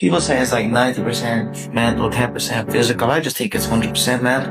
People say it's like 90% mental, 10% physical. I just think it's 100% mental.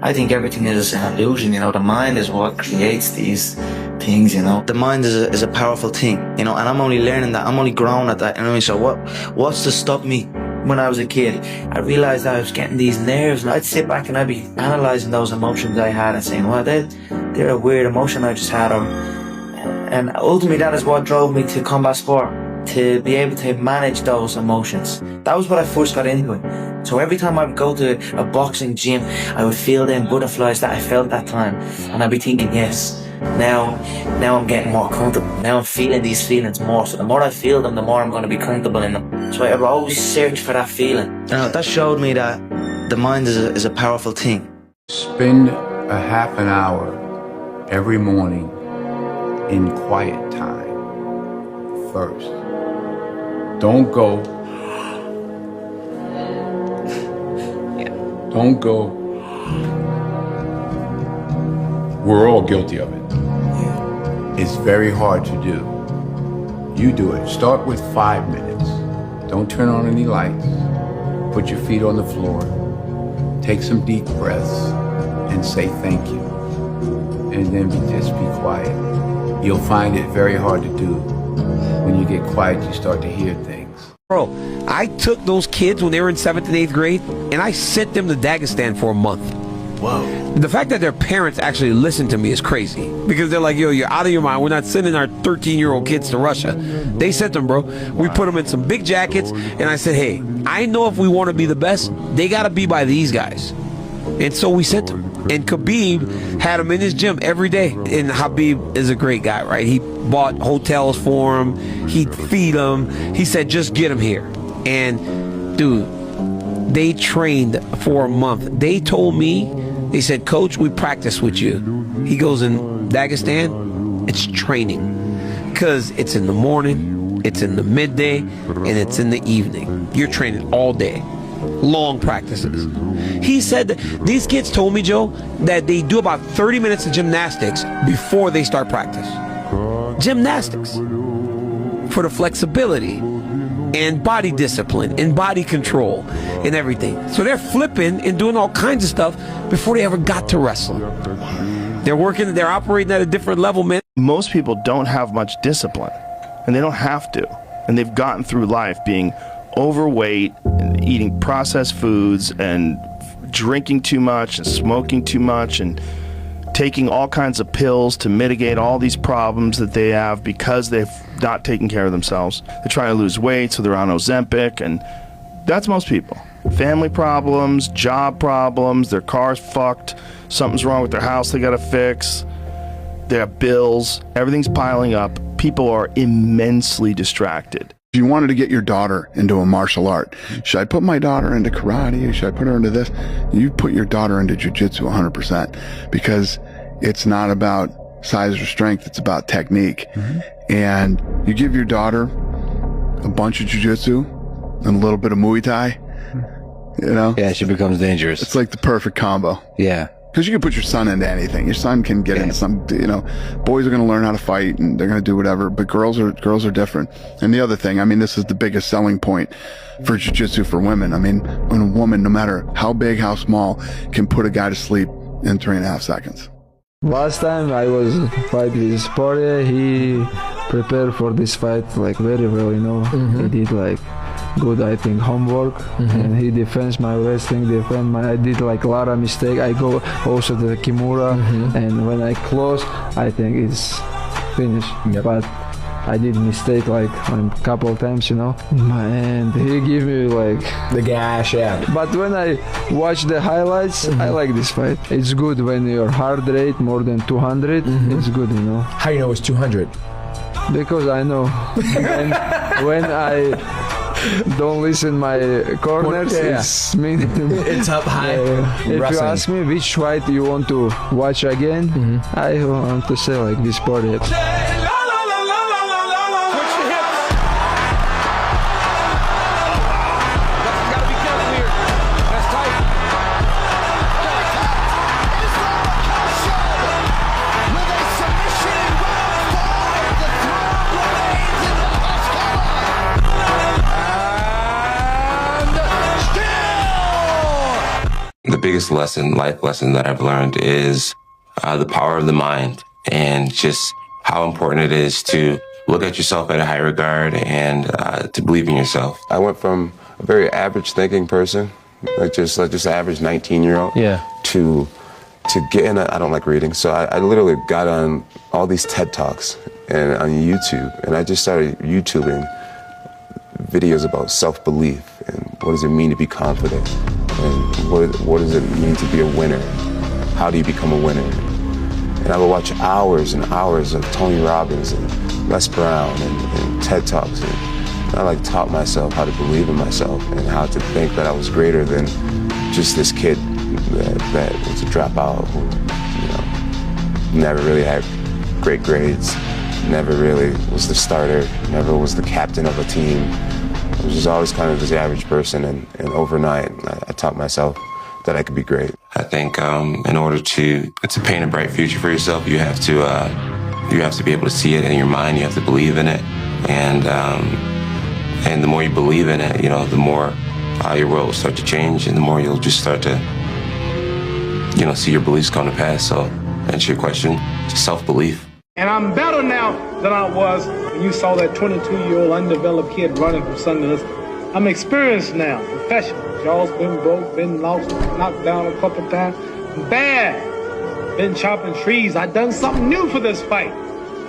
I think everything is an illusion, you know. The mind is what creates these things, you know. The mind is a powerful thing, you know, and I'm only learning that. I'm only growing at that. You know, so what's to stop me? When I was a kid, I realized I was getting these nerves, and I'd sit back and I'd be analyzing those emotions I had and saying, well, they're a weird emotion I just had. And ultimately, that is what drove me to combat sport, to be able to manage those emotions. That was what I first got into it. So every time I would go to a boxing gym, I would feel them butterflies that I felt that time. And I'd be thinking, yes, now I'm getting more comfortable. Now I'm feeling these feelings more. So the more I feel them, the more I'm going to be comfortable in them. So I would always search for that feeling. That showed me that the mind is a powerful thing. Spend a half an hour every morning in quiet time first. Don't go. Don't go. We're all guilty of it. It's very hard to do. You do it. Start with 5 minutes. Don't turn on any lights. Put your feet on the floor. Take some deep breaths and say thank you. And then just be quiet. You'll find it very hard to do. When you get quiet, you start to hear things. Bro, I took those kids when they were in 7th and 8th grade, and I sent them to Dagestan for a month. Whoa. The fact that their parents actually listened to me is crazy. Because they're like, yo, you're out of your mind. We're not sending our 13-year-old kids to Russia. They sent them, bro. We put them in some big jackets, and I said, hey, I know if we want to be the best, they got to be by these guys. And so we sent them. And Khabib had him in his gym every day. And Khabib is a great guy, right? He bought hotels for him. He'd feed him. He said, just get him here. And, dude, they trained for a month. They told me, they said, Coach, we practice with you. He goes, in Dagestan, it's training. Because it's in the morning, it's in the midday, and it's in the evening. You're training all day. Long practices. He said that these kids told me, Joe, that they do about 30 minutes of gymnastics before they start practice. Gymnastics. For the flexibility and body discipline and body control and everything. So they're flipping and doing all kinds of stuff before they ever got to wrestling. They're operating at a different level, man. Most people don't have much discipline, and they don't have to. And they've gotten through life being overweight and eating processed foods and drinking too much and smoking too much and taking all kinds of pills to mitigate all these problems that they have because they've not taken care of themselves. They're trying to lose weight, so they're on Ozempic, and that's most people. Family problems, job problems, their car's fucked, something's wrong with their house they gotta fix, their bills, everything's piling up. People are immensely distracted. If you wanted to get your daughter into a martial art, should I put my daughter into karate? Should I put her into this? You put your daughter into jiu-jitsu 100%, because it's not about size or strength, it's about technique. And you give your daughter a bunch of jiu-jitsu and a little bit of Muay Thai, you know? Yeah, she becomes dangerous. It's like the perfect combo. Yeah. Because you can put your son into anything. Your son can get into some, you know, boys are going to learn how to fight and they're going to do whatever, but girls are different. And the other thing, I mean, this is the biggest selling point for jiu-jitsu for women. I mean, when a woman, no matter how big, how small, can put a guy to sleep in 3.5 seconds. Last time I was fight with Sporia, he prepared for this fight like very well, you know. He did like good, I think, homework, and he defends my wrestling, I did like a lot of mistake. I go also to the Kimura, and when I close, I think it's finished. But I did mistake like a couple of times, you know, and he give me like The gash, yeah. But when I watch the highlights, I like this fight. It's good when your heart rate more than 200. It's good, you know. How do you know it's 200? Because I know when I don't listen my corners, it's mean. It's up high. If you ask me which fight you want to watch again, I want to say like this party. biggest life lesson that I've learned is the power of the mind, and just how important it is to look at yourself at a high regard and to believe in yourself. I went from a very average thinking person, like just average 19-year-old, to get in I don't like reading, so I literally got on all these TED Talks and on YouTube, and I just started YouTubing videos about self-belief and what does it mean to be confident, and what does it mean to be a winner, how do you become a winner. And I would watch hours and hours of Tony Robbins and Les Brown and TED Talks, and I taught myself how to believe in myself and how to think that I was greater than just this kid that was a dropout who, never really had great grades, never really was the starter, never was the captain of a team. I was just always kind of this average person, and overnight I taught myself that I could be great. I think in order to paint a bright future for yourself, you have to be able to see it in your mind. You have to believe in it, and the more you believe in it, the more your world will start to change, and the more you'll just start to see your beliefs come to pass. So, to answer your question, just self-belief. And I'm better now than I was when you saw that 22-year-old undeveloped kid running from Sundance. I'm experienced now, professional. Jaw's been broke, been lost, knocked down a couple times. I'm bad. Been chopping trees. I done something new for this fight.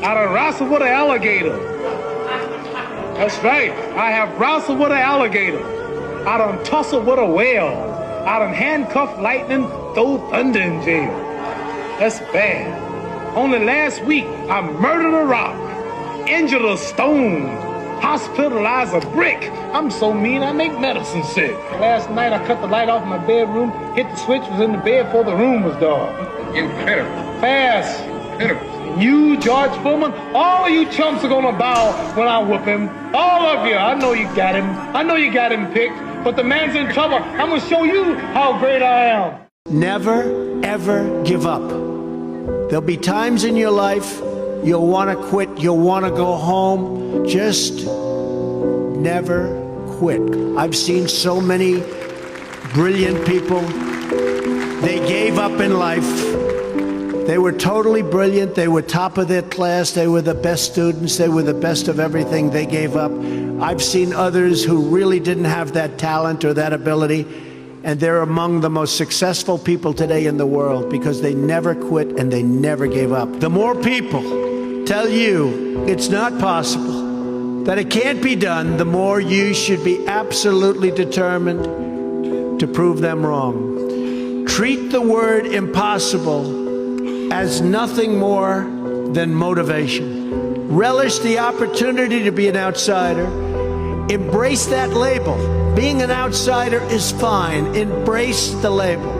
I done wrestled with an alligator. That's right. I have wrestled with an alligator. I done tussled with a whale. I done handcuffed lightning, throw thunder in jail. That's bad. Only last week, I murdered a rock, injured a stone, hospitalized a brick. I'm so mean, I make medicine sick. Last night, I cut the light off in my bedroom, hit the switch, was in the bed before the room was dark. Incredible. Fast. Incredible. You, George Foreman, all of you chumps are gonna bow when I whoop him. All of you. I know you got him. I know you got him picked, but the man's in trouble. I'm gonna show you how great I am. Never, ever give up. There'll be times in your life you'll want to quit, you'll want to go home. Just never quit. I've seen so many brilliant people. They gave up in life. They were totally brilliant. They were top of their class. They were the best students. They were the best of everything. They gave up. I've seen others who really didn't have that talent or that ability, and they're among the most successful people today in the world because they never quit and they never gave up. The more people tell you it's not possible, that it can't be done, the more you should be absolutely determined to prove them wrong. Treat the word impossible as nothing more than motivation. Relish the opportunity to be an outsider. Embrace that label. Being an outsider is fine. Embrace the label.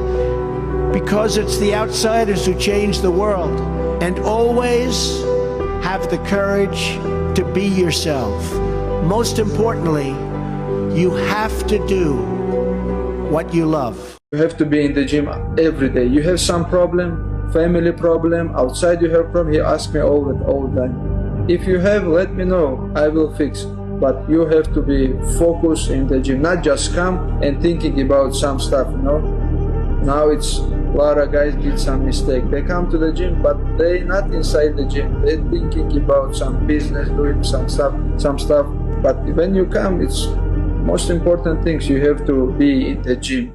Because it's the outsiders who change the world. And always have the courage to be yourself. Most importantly, you have to do what you love. You have to be in the gym every day. You have some problem, family problem, outside you have problem, he asks me all the time. If you have, let me know, I will fix. But you have to be focused in the gym, not just come and thinking about some stuff, Now it's a lot of guys did some mistake. They come to the gym, but they not inside the gym. They're thinking about some business, doing some stuff. But when you come, it's most important things you have to be in the gym.